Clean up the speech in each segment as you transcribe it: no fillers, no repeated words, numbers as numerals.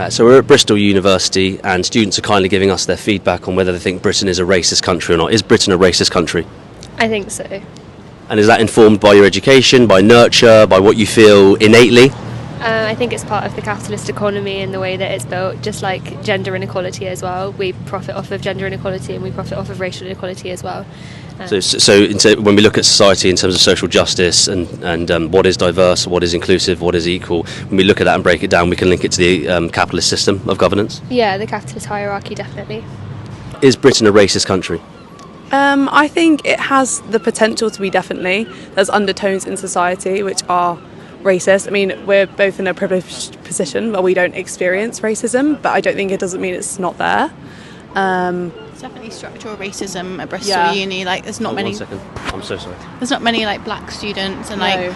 So we're at Bristol University and students are kindly giving us their feedback on whether they think Britain is a racist country or not. Is Britain a racist country? I think so. And is that informed by your education, by nurture, by what you feel innately? I think it's part of the capitalist economy and the way that it's built, just like gender inequality as well. We profit off of gender inequality and we profit off of racial inequality as well. So when we look at society in terms of social justice and what is diverse, what is inclusive, what is equal, when we look at that and break it down, we can link it to the capitalist system of governance? Yeah, the capitalist hierarchy, definitely. Is Britain a racist country? I think it has the potential to be, definitely. There's undertones in society which are racist. I mean, we're both in a privileged position where we don't experience racism, but I don't think it doesn't mean it's not there. It's definitely structural racism at Bristol Uni. Like, there's not many. 1 second. I'm so sorry. There's not many like black students, and like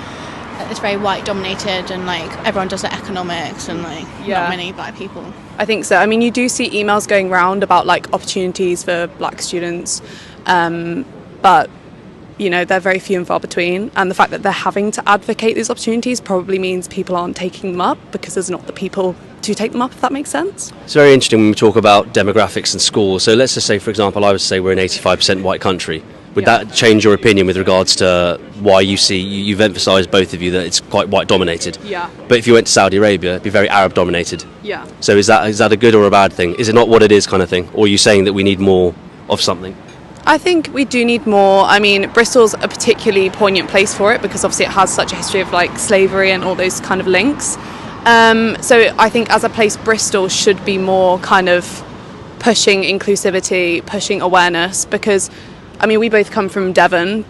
it's very white dominated, and like everyone does the economics, and like not many black people. I think so. I mean, you do see emails going round about like opportunities for black students, but you know, they're very few and far between, and the fact that they're having to advocate these opportunities probably means people aren't taking them up because there's not the people to take them up, if that makes sense. It's very interesting when we talk about demographics and schools. So let's just say, for example, I would say we're an 85% white country. Would that change your opinion with regards to why you've emphasised, both of you, that it's quite white dominated? Yeah. But if you went to Saudi Arabia, it'd be very Arab dominated. Yeah. So is that a good or a bad thing? Is it not what it is kind of thing? Or are you saying that we need more of something? I think we do need more. I mean, Bristol's a particularly poignant place for it because obviously it has such a history of like slavery and all those kind of links. So I think as a place, Bristol should be more kind of pushing inclusivity, pushing awareness, because I mean, we both come from Devon,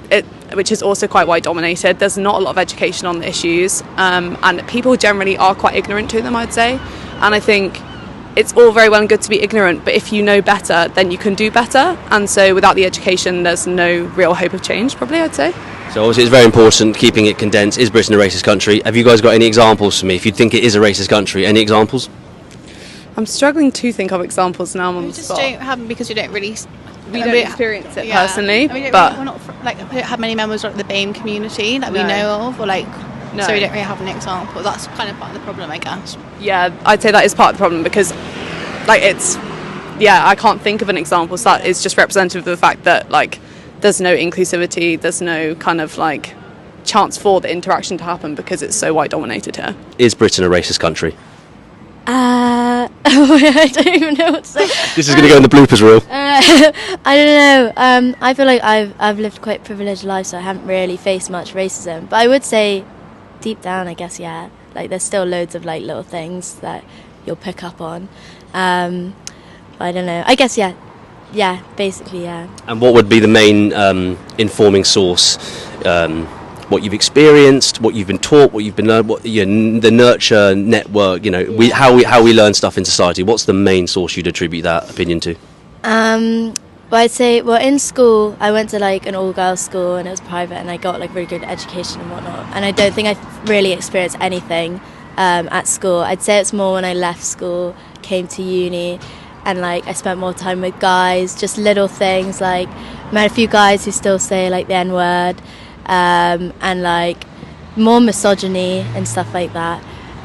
which is also quite white dominated. There's not a lot of education on the issues, and people generally are quite ignorant to them, I'd say. And I think it's all very well and good to be ignorant, but if you know better, then you can do better. And so without the education, there's no real hope of change, probably, I'd say. So obviously it's very important, keeping it condensed. Is Britain a racist country? Have you guys got any examples for me? If you think it is a racist country, any examples? I'm struggling to think of examples now. I'm on the just spot. don't have them because you don't really. We don't experience it personally, I mean, but we're not we don't have many members of like, the BAME community that we know of, or like. No. So we don't really have an example. That's kind of part of the problem, I guess. Yeah, I'd say that is part of the problem because, like, I can't think of an example. So that is just representative of the fact that, like, there's no inclusivity, there's no kind of, like, chance for the interaction to happen because it's so white dominated here. Is Britain a racist country? I don't even know what to say. This is going to go in the bloopers reel. I don't know. I feel like I've lived quite a privileged life, so I haven't really faced much racism. But I would say, deep down, I guess, yeah. Like, there's still loads of like little things that you'll pick up on. But I don't know. I guess, yeah, basically, yeah. And what would be the main informing source? What you've experienced, what you've been taught, what you've been learned, the nurture network. You know, how we learn stuff in society. What's the main source you'd attribute that opinion to? Well, I'd say, in school, I went to like an all-girls school and it was private, and I got like really good education and whatnot. And I don't think I really experienced anything at school. I'd say it's more when I left school, came to uni, and like I spent more time with guys, just little things. Like, met a few guys who still say like the N-word. And like more misogyny and stuff like that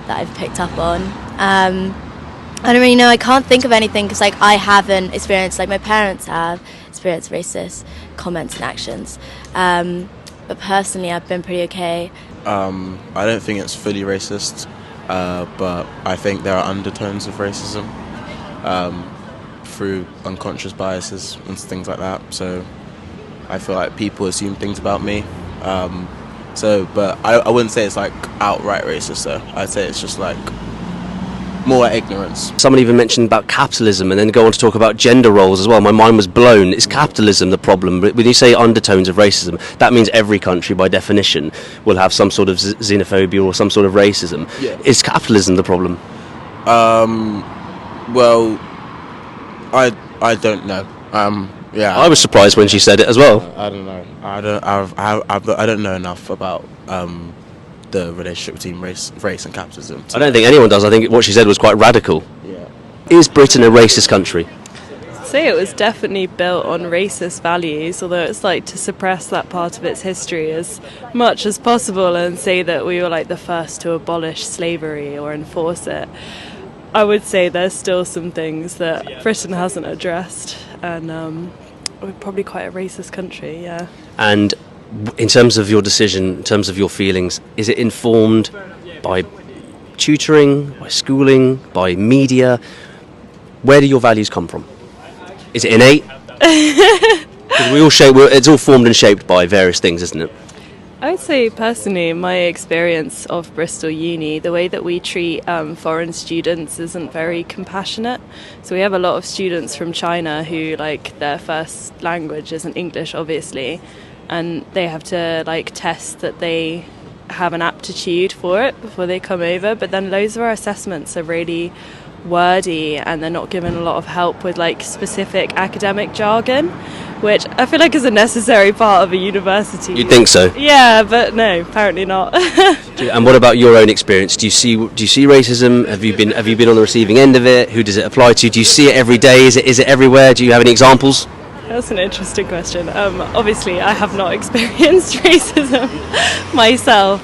I've picked up on. I don't really know. I can't think of anything because like I haven't experienced, like my parents have experienced racist comments and actions. But personally, I've been pretty okay. I don't think it's fully racist, but I think there are undertones of racism through unconscious biases and things like that. So I feel like people assume things about me. But I wouldn't say it's like outright racist though. I'd say it's just like more ignorance. Someone even mentioned about capitalism and then go on to talk about gender roles as well. My mind was blown. Is capitalism the problem? When you say undertones of racism, that means every country by definition will have some sort of xenophobia or some sort of racism. Yeah. Is capitalism the problem? Well, I don't know. Yeah, I was surprised when she said it as well. I don't know. I don't know enough about the relationship between race and capitalism. I don't think anyone does. I think what she said was quite radical. Yeah. Is Britain a racist country? I'd say it was definitely built on racist values, although it's like to suppress that part of its history as much as possible and say that we were like the first to abolish slavery or enforce it. I would say there's still some things that Britain hasn't addressed, and we're probably quite a racist country, yeah. And in terms of your decision, in terms of your feelings, is it informed by tutoring, by schooling, by media? Where do your values come from? Is it innate? 'Cause it's all formed and shaped by various things, isn't it? I would say personally, my experience of Bristol Uni, the way that we treat foreign students isn't very compassionate. So we have a lot of students from China who, like, their first language isn't English, obviously, and they have to, like, test that they have an aptitude for it before they come over. But then loads of our assessments are really wordy, and they're not given a lot of help with, like, specific academic jargon, which I feel like is a necessary part of a university. You'd think so. Yeah, but no, apparently not. And what about your own experience? Do you see racism? Have you been on the receiving end of it? Who does it apply to? Do you see it every day? Is it everywhere? Do you have any examples? That's an interesting question. Obviously, I have not experienced racism myself,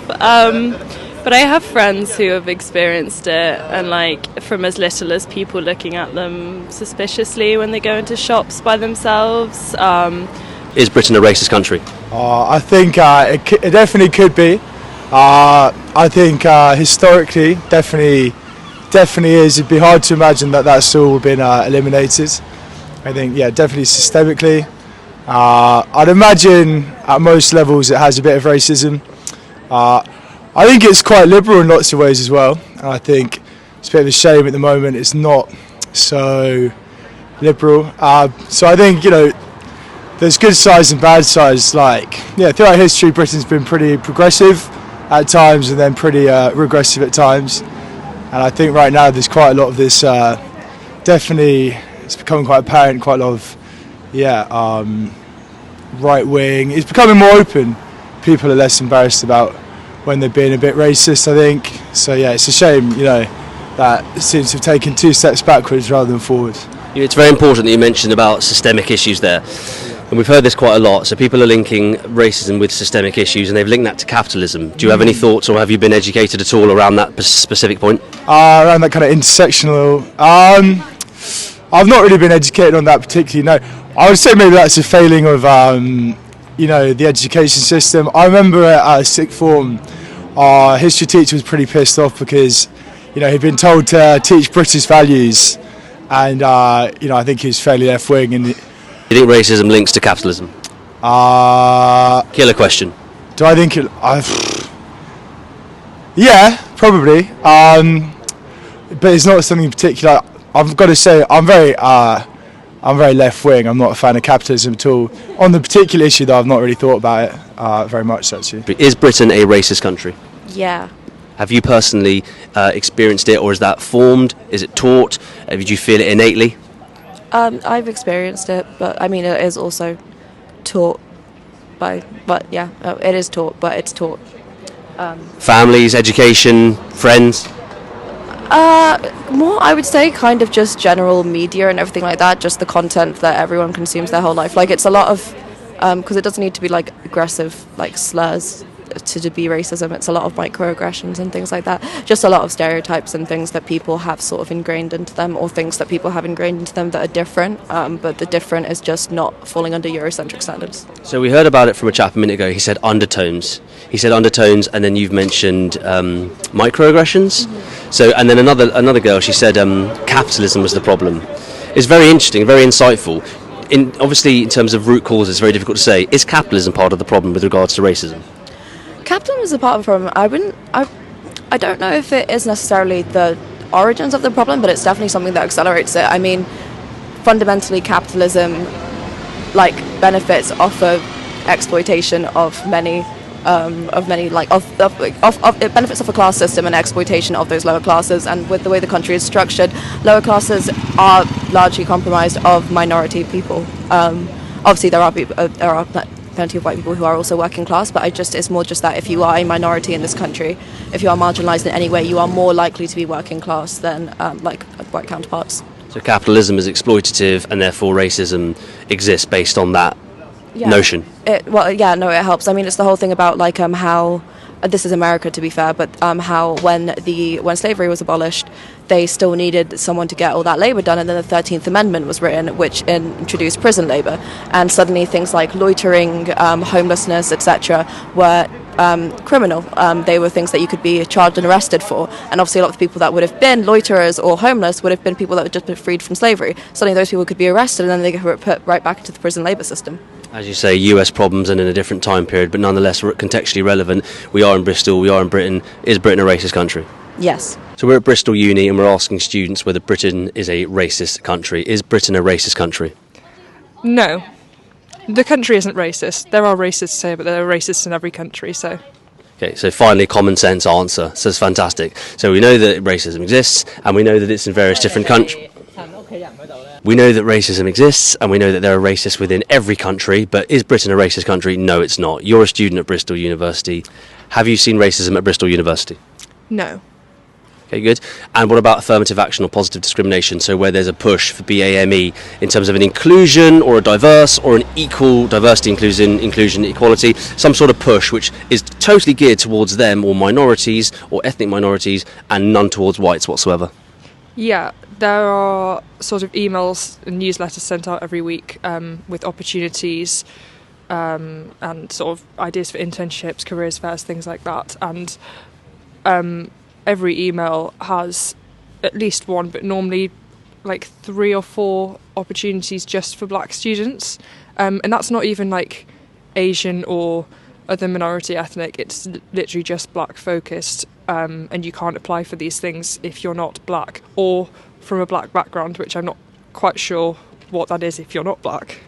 but I have friends who have experienced it, and, like, from as little as people looking at them suspiciously when they go into shops by themselves. Is Britain a racist country? I think it definitely could be. I think historically, definitely is. It'd be hard to imagine that that's all been eliminated. I think, yeah, definitely systemically. I'd imagine at most levels it has a bit of racism. I think it's quite liberal in lots of ways as well. And I think it's a bit of a shame at the moment it's not so liberal. So I think, there's good sides and bad sides. Throughout history, Britain's been pretty progressive at times and then pretty regressive at times. And I think right now there's quite a lot of this, definitely, it's becoming quite apparent, quite a lot of, right wing. It's becoming more open. People are less embarrassed about when they're being a bit racist, I think. So yeah, it's a shame, that it seems to have taken 2 steps backwards rather than forward. It's very important that you mentioned about systemic issues there. And we've heard this quite a lot. So people are linking racism with systemic issues, and they've linked that to capitalism. Do you have any thoughts, or have you been educated at all around that specific point? Around that kind of intersectional... I've not really been educated on that particularly, no. I would say maybe that's a failing of, the education system. I remember at sixth form, our history teacher was pretty pissed off because, he'd been told to teach British values, and, I think he was fairly left-wing. And you think racism links to capitalism? Killer question. Do I think it... yeah, probably. But it's not something particular. I've got to say, I'm very left-wing. I'm not a fan of capitalism at all. On the particular issue, though, I've not really thought about it very much, actually. Is Britain a racist country? Yeah. Have you personally experienced it, or is that formed? Is it taught? Did you feel it innately? I've experienced it, but I mean, it is also taught it is taught, but it's taught. Families, education, friends? More, I would say, kind of just general media and everything like that, just the content that everyone consumes their whole life. Like, it's a lot of, because it doesn't need to be, like, aggressive, like, slurs to be racism. It's a lot of microaggressions and things like that. Just a lot of stereotypes and things that people have sort of ingrained into them, or things that people have ingrained into them that are different, but the different is just not falling under Eurocentric standards. So we heard about it from a chap a minute ago. He said undertones. And then you've mentioned microaggressions. Mm-hmm. So, and then another girl, she said capitalism was the problem. It's very interesting, very insightful. Obviously, in terms of root causes, it's very difficult to say. Is capitalism part of the problem with regards to racism? Capitalism is a part of the problem. I don't know if it is necessarily the origins of the problem, but it's definitely something that accelerates it. I mean, fundamentally, capitalism, like, benefits off of exploitation of many, it benefits off a class system and exploitation of those lower classes. And with the way the country is structured, lower classes are largely comprised of minority people. Obviously, there are plenty of white people who are also working class, but it's more just that if you are a minority in this country, if you are marginalised in any way, you are more likely to be working class than white counterparts. So capitalism is exploitative, and therefore racism exists based on that notion. It helps. I mean, it's the whole thing about, like, how this is America to be fair, but how when slavery was abolished, they still needed someone to get all that labour done, and then the 13th Amendment was written, which introduced prison labour, and suddenly things like loitering, homelessness, etc. were criminal. They were things that you could be charged and arrested for, and obviously a lot of people that would have been loiterers or homeless would have been people that were just been freed from slavery. Suddenly those people could be arrested and then they get put right back into the prison labour system. As you say, US problems and in a different time period, but nonetheless contextually relevant. We are in Bristol, we are in Britain. Is Britain a racist country? Yes. So we're at Bristol Uni and we're asking students whether Britain is a racist country. Is Britain a racist country? No. The country isn't racist. There are racists here, but there are racists in every country, so... Okay, so finally, common sense answer. So it's fantastic. So we know that racism exists, and we know that it's in various different countries. We know that racism exists, and we know that there are racists within every country, but is Britain a racist country? No, it's not. You're a student at Bristol University. Have you seen racism at Bristol University? No. Okay, good. And what about affirmative action or positive discrimination? So where there's a push for BAME in terms of an inclusion or a diverse or an equal diversity, inclusion, equality, some sort of push which is totally geared towards them or minorities or ethnic minorities and none towards whites whatsoever. Yeah, there are sort of emails and newsletters sent out every week with opportunities and sort of ideas for internships, careers fairs, things like that. And every email has at least one, but normally like 3 or 4 opportunities just for black students. And that's not even like Asian or other minority ethnic, it's literally just black focused. And you can't apply for these things if you're not black or from a black background, which I'm not quite sure what that is if you're not black.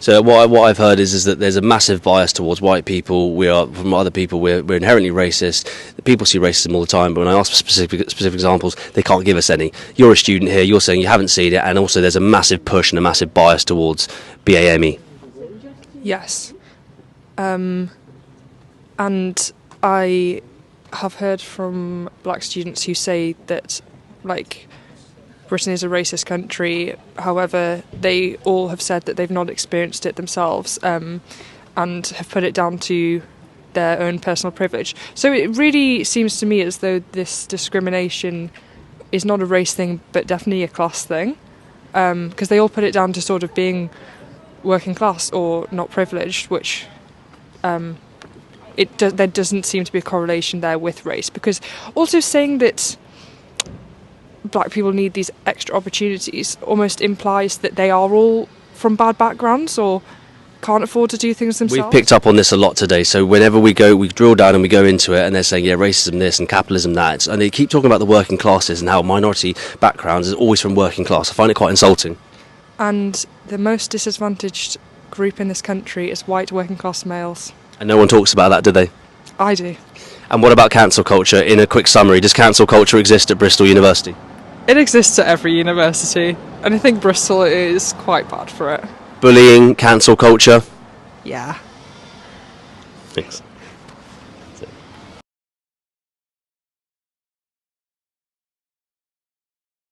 So what I've heard is that there's a massive bias towards white people. From other people, we're inherently racist. People see racism all the time, but when I ask for specific examples, they can't give us any. You're a student here, you're saying you haven't seen it, and also there's a massive push and a massive bias towards BAME. Yes. And I have heard from black students who say that, like, Britain is a racist country. However, they all have said that they've not experienced it themselves and have put it down to their own personal privilege. So it really seems to me as though this discrimination is not a race thing, but definitely a class thing, because they all put it down to sort of being working class or not privileged, which there doesn't seem to be a correlation there with race. Because also saying that black people need these extra opportunities almost implies that they are all from bad backgrounds or can't afford to do things themselves. We've picked up on this a lot today, so whenever we drill down and we go into it and they're saying, yeah, racism this and capitalism that, and they keep talking about the working classes and how minority backgrounds is always from working class. I find it quite insulting. And the most disadvantaged group in this country is white working class males. And no one talks about that, do they? I do. And what about cancel culture? In a quick summary, does cancel culture exist at Bristol University? It exists at every university, and I think Bristol is quite bad for it. Bullying, cancel culture? Yeah. Thanks.